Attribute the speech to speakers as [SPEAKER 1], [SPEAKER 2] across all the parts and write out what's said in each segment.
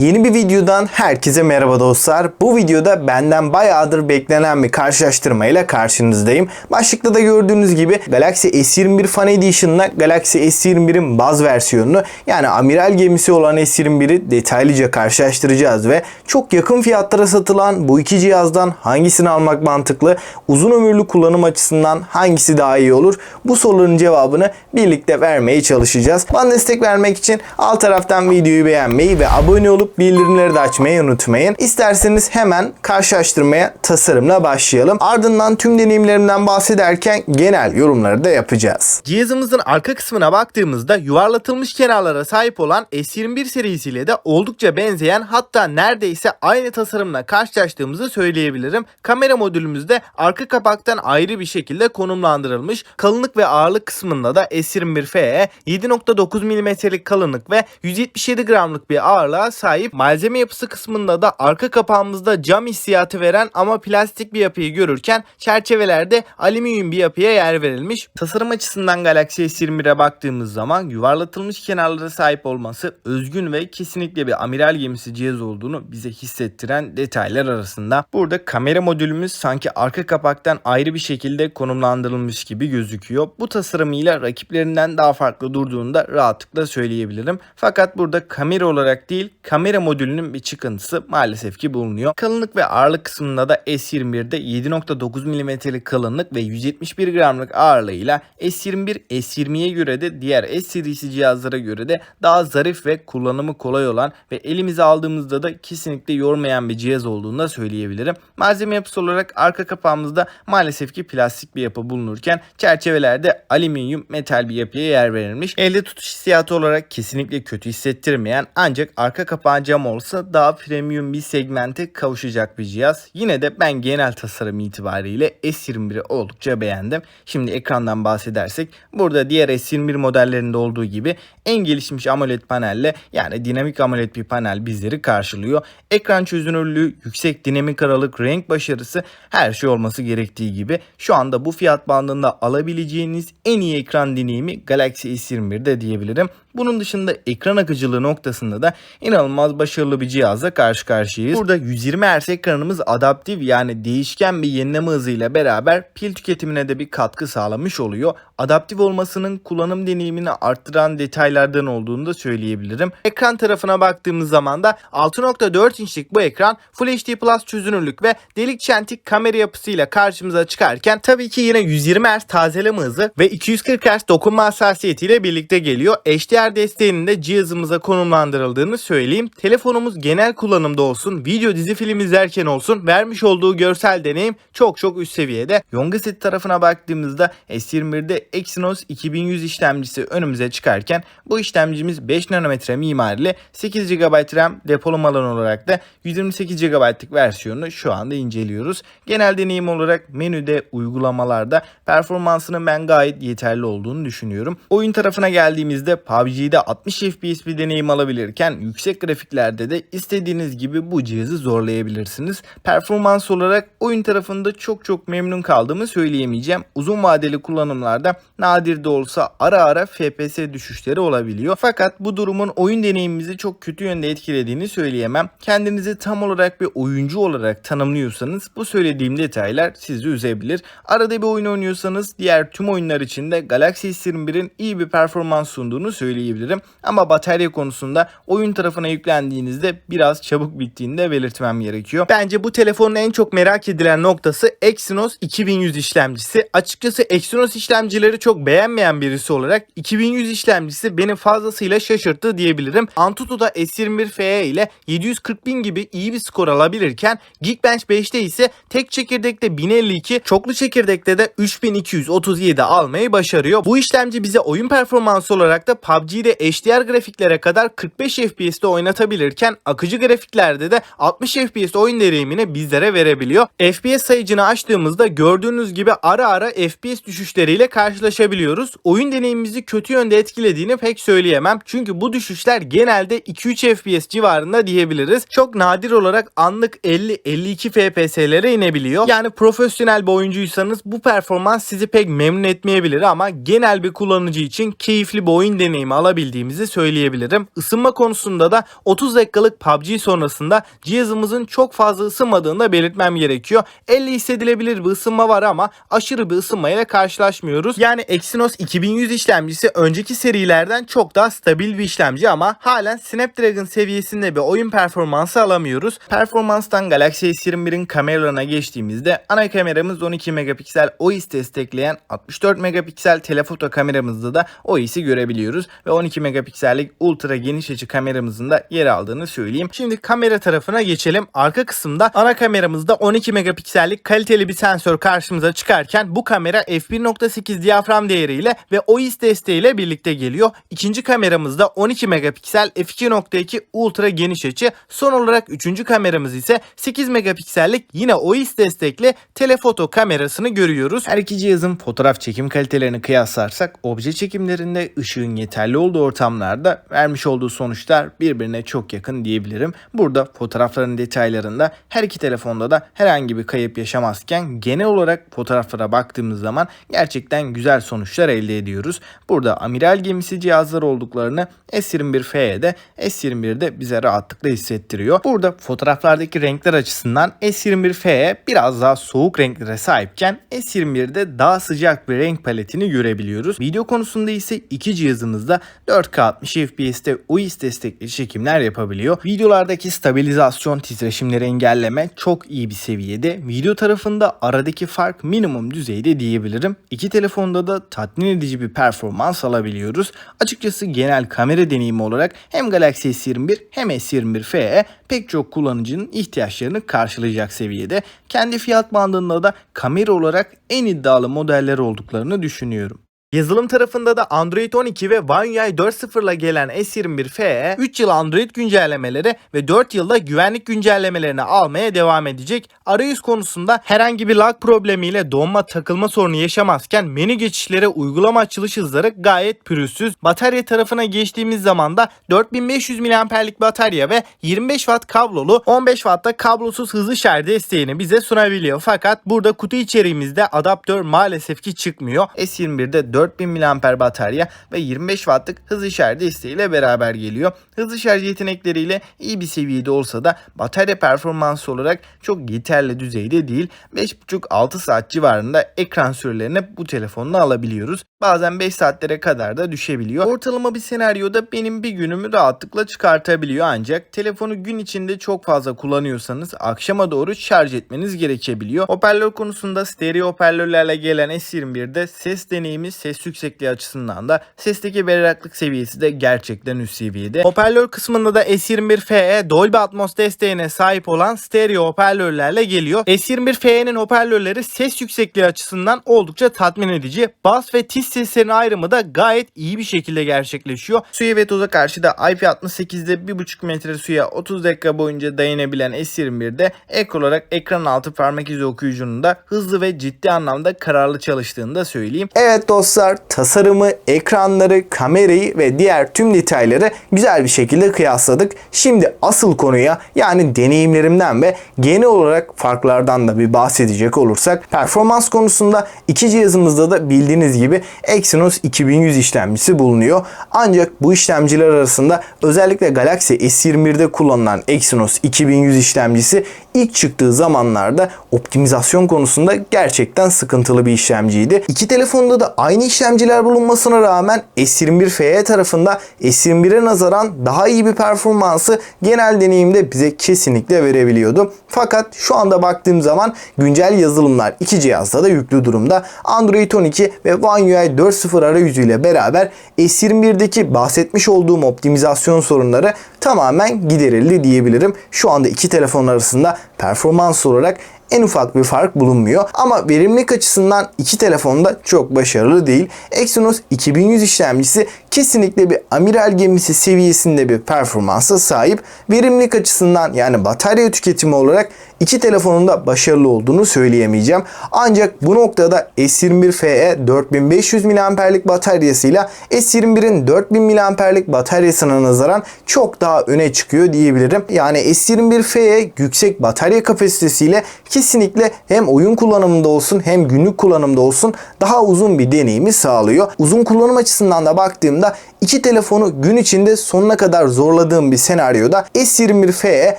[SPEAKER 1] Yeni bir videodan herkese merhaba dostlar. Bu videoda benden bayağıdır beklenen bir karşılaştırmayla karşınızdayım. Başlıkta da gördüğünüz gibi Galaxy S21 Fan Edition'la Galaxy S21'in baz versiyonunu yani amiral gemisi olan S21'i detaylıca karşılaştıracağız ve çok yakın fiyatlara satılan bu iki cihazdan hangisini almak mantıklı, uzun ömürlü kullanım açısından hangisi daha iyi olur? Bu soruların cevabını birlikte vermeye çalışacağız. Bana destek vermek için alt taraftan videoyu beğenmeyi ve abone olup bildirimleri de açmayı unutmayın. İsterseniz hemen karşılaştırmaya tasarımla başlayalım. Ardından tüm deneyimlerimden bahsederken genel yorumları da yapacağız. Cihazımızın arka kısmına baktığımızda yuvarlatılmış kenarlara sahip olan S21 serisiyle de oldukça benzeyen, hatta neredeyse aynı tasarımla karşılaştığımızı söyleyebilirim. Kamera modülümüz de arka kapaktan ayrı bir şekilde konumlandırılmış. Kalınlık ve ağırlık kısmında da S21 FE 7.9 mm'lik kalınlık ve 177 gramlık bir ağırlığa sahip. Malzeme yapısı kısmında da arka kapağımızda cam hissiyatı veren ama plastik bir yapıyı görürken çerçevelerde alüminyum bir yapıya yer verilmiş. Tasarım açısından Galaxy S21'e baktığımız zaman yuvarlatılmış kenarlara sahip olması özgün ve kesinlikle bir amiral gemisi cihaz olduğunu bize hissettiren detaylar arasında. Burada kamera modülümüz sanki arka kapaktan ayrı bir şekilde konumlandırılmış gibi gözüküyor. Bu tasarımıyla rakiplerinden daha farklı durduğunu da rahatlıkla söyleyebilirim. Fakat burada kamera olarak değil, kamera modülünün bir çıkıntısı maalesef ki bulunuyor. Kalınlık ve ağırlık kısmında da S21'de 7.9 mm'lik kalınlık ve 171 gramlık ağırlığıyla S21 S20'ye göre de diğer S serisi cihazlara göre de daha zarif ve kullanımı kolay olan ve elimize aldığımızda da kesinlikle yormayan bir cihaz olduğunu da söyleyebilirim. Malzeme yapısı olarak arka kapağımızda maalesef ki plastik bir yapı bulunurken çerçevelerde alüminyum metal bir yapıya yer verilmiş. Elde tutuş hissiyatı olarak kesinlikle kötü hissettirmeyen, ancak arka kapağı cam olsa daha premium bir segmente kavuşacak bir cihaz. Yine de ben genel tasarım itibariyle S21'i oldukça beğendim. Şimdi ekrandan bahsedersek, burada diğer S21 modellerinde olduğu gibi en gelişmiş AMOLED panelle, yani dinamik AMOLED bir panel bizleri karşılıyor. Ekran çözünürlüğü, yüksek dinamik aralık, renk başarısı, her şey olması gerektiği gibi şu anda bu fiyat bandında alabileceğiniz en iyi ekran deneyimi Galaxy S21'de diyebilirim. Bunun dışında ekran akıcılığı noktasında da inanılmaz başarılı bir cihazla karşı karşıyayız. Burada 120 Hz ekranımız adaptif, yani değişken bir yenileme hızıyla beraber pil tüketimine de bir katkı sağlamış oluyor. Adaptif olmasının kullanım deneyimini arttıran detaylardan olduğunu da söyleyebilirim. Ekran tarafına baktığımız zaman da 6.4 inçlik bu ekran Full HD Plus çözünürlük ve delik çentik kamera yapısıyla karşımıza çıkarken tabii ki yine 120 Hz tazeleme hızı ve 240 Hz dokunma hassasiyetiyle birlikte geliyor. HDR desteğinin de cihazımıza konumlandırıldığını söyleyeyim. Telefonumuz genel kullanımda olsun, video dizi film izlerken olsun, vermiş olduğu görsel deneyim çok üst seviyede. Yongaset tarafına baktığımızda S21'de Exynos 2100 işlemcisi önümüze çıkarken bu işlemcimiz 5 nanometre mimariyle 8 GB RAM, depolama alanı olarak da 128 GB'lık versiyonunu şu anda inceliyoruz. Genel deneyim olarak menüde, uygulamalarda performansının ben gayet yeterli olduğunu düşünüyorum. Oyun tarafına geldiğimizde PUBG'de 60 FPS bir deneyim alabilirken yüksek grafiklerde de istediğiniz gibi bu cihazı zorlayabilirsiniz. Performans olarak oyun tarafında çok memnun kaldığımı söyleyemeyeceğim. Uzun vadeli kullanımlarda nadir de olsa ara FPS düşüşleri olabiliyor. Fakat bu durumun oyun deneyimimizi çok kötü yönde etkilediğini söyleyemem. Kendinizi tam olarak bir oyuncu olarak tanımlıyorsanız bu söylediğim detaylar sizi üzebilir. Arada bir oyun oynuyorsanız diğer tüm oyunlar için de Galaxy S21'in iyi bir performans sunduğunu söyleyebilirim. Ama batarya konusunda oyun tarafına yüklendiğinizde biraz çabuk bittiğini de belirtmem gerekiyor. Bence bu telefonun en çok merak edilen noktası Exynos 2100 işlemcisi. Açıkçası Exynos işlemcileri çok beğenmeyen birisi olarak 2100 işlemcisi beni fazlasıyla şaşırttı diyebilirim. Antutu'da S21 FE ile 740.000 gibi iyi bir skor alabilirken Geekbench 5'te ise tek çekirdekte 1052, çoklu çekirdekte de 3237 almayı başarıyor. Bu işlemci bize oyun performansı olarak da PUBG'de HDR grafiklere kadar 45 FPS'te oynatabilirken akıcı grafiklerde de 60 FPS oyun deneyimini bizlere verebiliyor. FPS sayıcını açtığımızda gördüğünüz gibi ara FPS düşüşleriyle karşılaşabiliyoruz. Oyun deneyimimizi kötü yönde etkilediğini pek söyleyemem. Çünkü bu düşüşler genelde 2-3 FPS civarında diyebiliriz. Çok nadir olarak anlık 50-52 FPS'lere inebiliyor. Yani profesyonel bir oyuncuysanız bu performans sizi pek memnun etmeyebilir ama genel bir kullanıcı için keyifli bir oyun deneyimi alabildiğimizi söyleyebilirim. Isınma konusunda da 30 dakikalık PUBG sonrasında cihazımızın çok fazla ısınmadığını da belirtmem gerekiyor. Elle hissedilebilir bir ısınma var ama aşırı bir ısınmayla karşılaşmıyoruz. Yani Exynos 2100 işlemcisi önceki serilerden çok daha stabil bir işlemci ama halen Snapdragon seviyesinde bir oyun performansı alamıyoruz. Performanstan Galaxy S21'in kameralarına geçtiğimizde ana kameramız 12 megapiksel OIS destekleyen 64 megapiksel telefoto kameramızda da OIS'i görebiliyoruz ve 12 megapiksellik ultra geniş açı kameramızın da yer aldığını söyleyeyim. Şimdi kamera tarafına geçelim. Arka kısımda ana kameramızda 12 megapiksellik kaliteli bir sensör karşımıza çıkarken bu kamera f1.8 diyafram değeriyle ve OIS desteğiyle birlikte geliyor. İkinci kameramızda 12 megapiksel f2.2 ultra geniş açı. Son olarak üçüncü kameramız ise 8 megapiksellik yine OIS destekli telefoto kamerasını görüyoruz. Her iki cihazın fotoğraf çekim kalitelerini kıyaslarsak obje çekimlerinde ışığın yeterli olduğu ortamlarda vermiş olduğu sonuçlar birbirine çok yakın diyebilirim. Burada fotoğrafların detaylarında her iki telefonda da herhangi bir kayıp yaşamazken genel olarak fotoğraflara baktığımız zaman gerçekten güzel sonuçlar elde ediyoruz. Burada amiral gemisi cihazlar olduklarını S21F'de, S21'de bize rahatlıkla hissettiriyor. Burada fotoğraflardaki renkler açısından S21F biraz daha soğuk renklere sahipken S21'de daha sıcak bir renk paletini görebiliyoruz. Video konusunda ise iki cihazımızda 4K 60 FPS'te OIS destekli çekimler yapabiliyor. Videolardaki stabilizasyon, titreşimleri engelleme çok iyi bir seviyede. Video tarafında aradaki fark minimum düzeyde diyebilirim. İki telefonda da tatmin edici bir performans alabiliyoruz. Açıkçası genel kamera deneyimi olarak hem Galaxy S21 hem S21F pek çok kullanıcının ihtiyaçlarını karşılayacak seviyede. Kendi fiyat bandında da kamera olarak en iddialı modeller olduklarını düşünüyorum. Yazılım tarafında da Android 12 ve One UI 4.0 ile gelen S21F 3 yıl Android güncellemeleri ve 4 yılda güvenlik güncellemelerini almaya devam edecek. Arayüz konusunda herhangi bir lag problemiyle donma takılma sorunu yaşamazken menü geçişleri, uygulama açılış hızları gayet pürüzsüz. Batarya tarafına geçtiğimiz zaman da 4500 mAh'lik batarya ve 25 Watt kablolu, 15 Watt'ta kablosuz hızlı şarj desteğini bize sunabiliyor. Fakat burada kutu içeriğimizde adaptör maalesef ki çıkmıyor. S21'de 4000 mAh batarya ve 25 Watt'lık hızlı şarj desteğiyle beraber geliyor. Hızlı şarj yetenekleriyle iyi bir seviyede olsa da batarya performansı olarak çok yeterli düzeyde değil. 5,5-6 saat civarında ekran sürelerini bu telefonla alabiliyoruz. Bazen 5 saatlere kadar da düşebiliyor. Ortalama bir senaryoda benim bir günümü rahatlıkla çıkartabiliyor ancak telefonu gün içinde çok fazla kullanıyorsanız akşama doğru şarj etmeniz gerekebiliyor. Hoparlör konusunda stereo hoparlörlerle gelen S21'de ses deneyimi, ses yüksekliği açısından da sesteki berraklık seviyesi de gerçekten üst seviyede. Hoparlör kısmında da S21Fe Dolby Atmos desteğine sahip olan stereo hoparlörlerle geliyor. S21Fe'nin hoparlörleri ses yüksekliği açısından oldukça tatmin edici. Bas ve tiz seslerin ayrımı da gayet iyi bir şekilde gerçekleşiyor. Suya ve toza karşı da IP68'de 1,5 metre suya 30 dakika boyunca dayanabilen S21'de ek olarak ekran altı parmak izi okuyucunun da hızlı ve ciddi anlamda kararlı çalıştığını da söyleyeyim. Evet dostlar, tasarımı, ekranları, kamerayı ve diğer tüm detayları güzel bir şekilde kıyasladık. Şimdi asıl konuya, yani deneyimlerimden ve genel olarak farklardan da bir bahsedecek olursak, performans konusunda iki cihazımızda da bildiğiniz gibi Exynos 2100 işlemcisi bulunuyor. Ancak bu işlemciler arasında özellikle Galaxy S21'de kullanılan Exynos 2100 işlemcisi ilk çıktığı zamanlarda optimizasyon konusunda gerçekten sıkıntılı bir işlemciydi. İki telefonda da aynı işlemciler bulunmasına rağmen S21Fe tarafında S21'e nazaran daha iyi bir performansı genel deneyimde bize kesinlikle verebiliyordu. Fakat şu anda baktığım zaman güncel yazılımlar iki cihazda da yüklü durumda. Android 12 ve One UI 4.0 arayüzüyle beraber S21'deki bahsetmiş olduğum optimizasyon sorunları tamamen giderildi diyebilirim. Şu anda iki telefon arasında performans olarak en ufak bir fark bulunmuyor. Ama verimlilik açısından iki telefon da çok başarılı değil. Exynos 2100 işlemcisi kesinlikle bir amiral gemisi seviyesinde bir performansa sahip. Verimlilik açısından, yani batarya tüketimi olarak iki telefonun da başarılı olduğunu söyleyemeyeceğim. Ancak bu noktada S21Fe 4500 mAh'lik bataryasıyla S21'in 4000 mAh'lik bataryasına nazaran çok daha öne çıkıyor diyebilirim. Yani S21Fe yüksek batarya kapasitesiyle kesinlikle hem oyun kullanımında olsun hem günlük kullanımda olsun daha uzun bir deneyimi sağlıyor. Uzun kullanım açısından da baktığımda baktığımda iki telefonu gün içinde sonuna kadar zorladığım bir senaryoda S21FE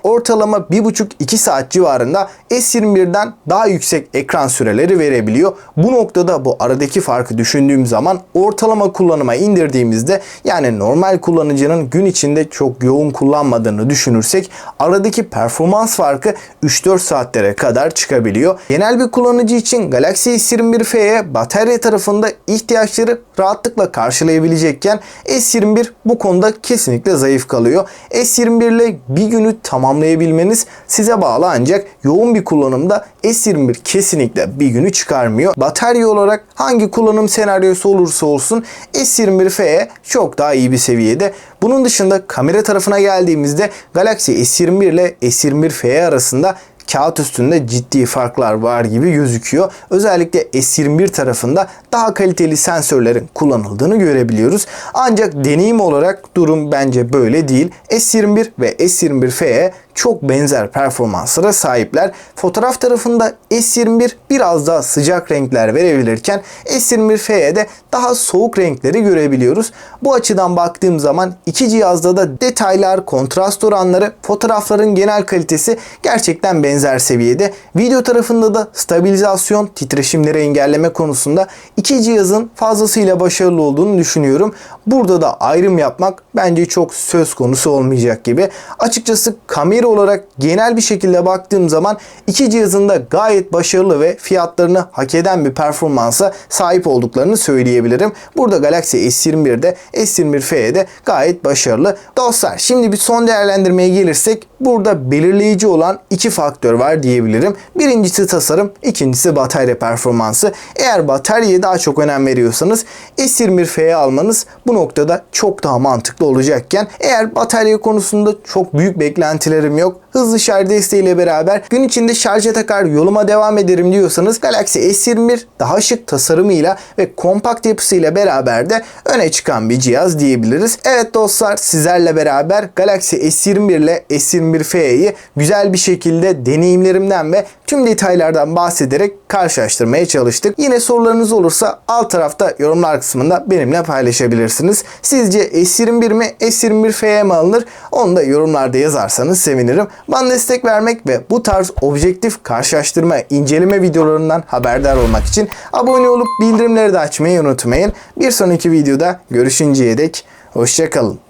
[SPEAKER 1] ortalama 1,5-2 saat civarında S21'den daha yüksek ekran süreleri verebiliyor. Bu noktada bu aradaki farkı düşündüğüm zaman ortalama kullanıma indirdiğimizde, yani normal kullanıcının gün içinde çok yoğun kullanmadığını düşünürsek, aradaki performans farkı 3-4 saatlere kadar çıkabiliyor. Genel bir kullanıcı için Galaxy S21FE batarya tarafında ihtiyaçları rahatlıkla karşılayabilecekken S21 bu konuda kesinlikle zayıf kalıyor. S21 ile bir günü tamamlayabilmeniz size bağlı, ancak yoğun bir kullanımda S21 kesinlikle bir günü çıkarmıyor. Batarya olarak hangi kullanım senaryosu olursa olsun S21FE çok daha iyi bir seviyede. Bunun dışında kamera tarafına geldiğimizde Galaxy S21 ile S21FE arasında kağıt üstünde ciddi farklar var gibi gözüküyor. Özellikle S21 tarafında daha kaliteli sensörlerin kullanıldığını görebiliyoruz. Ancak deneyim olarak durum bence böyle değil. S21 ve S21FE çok benzer performanslara sahipler. Fotoğraf tarafında S21 biraz daha sıcak renkler verebilirken S21FE'de daha soğuk renkleri görebiliyoruz. Bu açıdan baktığım zaman iki cihazda da detaylar, kontrast oranları, fotoğrafların genel kalitesi gerçekten benzer seviyede. Video tarafında da stabilizasyon, titreşimleri engelleme konusunda iki cihazın fazlasıyla başarılı olduğunu düşünüyorum. Burada da ayrım yapmak bence çok söz konusu olmayacak gibi. Açıkçası kamera olarak genel bir şekilde baktığım zaman iki cihazın da gayet başarılı ve fiyatlarını hak eden bir performansa sahip olduklarını söyleyebilirim. Burada Galaxy S21'de, S21FE'de gayet başarılı. Dostlar, şimdi bir son değerlendirmeye gelirsek burada belirleyici olan iki faktör var diyebilirim. Birincisi tasarım, ikincisi batarya performansı. Eğer bataryaya daha çok önem veriyorsanız S21FE almanız bu noktada çok daha mantıklı olacakken, eğer batarya konusunda çok büyük beklentilerim yok, hızlı şarj desteğiyle beraber gün içinde şarja takar yoluma devam ederim diyorsanız Galaxy S21 daha şık tasarımıyla ve kompakt yapısıyla beraber de öne çıkan bir cihaz diyebiliriz. Evet dostlar, sizlerle beraber Galaxy S21 ile S21FE'yi güzel bir şekilde deneyimlerimden ve tüm detaylardan bahsederek karşılaştırmaya çalıştık. Yine sorularınız olursa alt tarafta yorumlar kısmında benimle paylaşabilirsiniz. Sizce S21 mi, S21FE mi alınır? Onu da yorumlarda yazarsanız sevinirim. Bana destek vermek ve bu tarz objektif karşılaştırma, inceleme videolarından haberdar olmak için abone olup bildirimleri de açmayı unutmayın. Bir sonraki videoda görüşünceye dek hoşça kalın.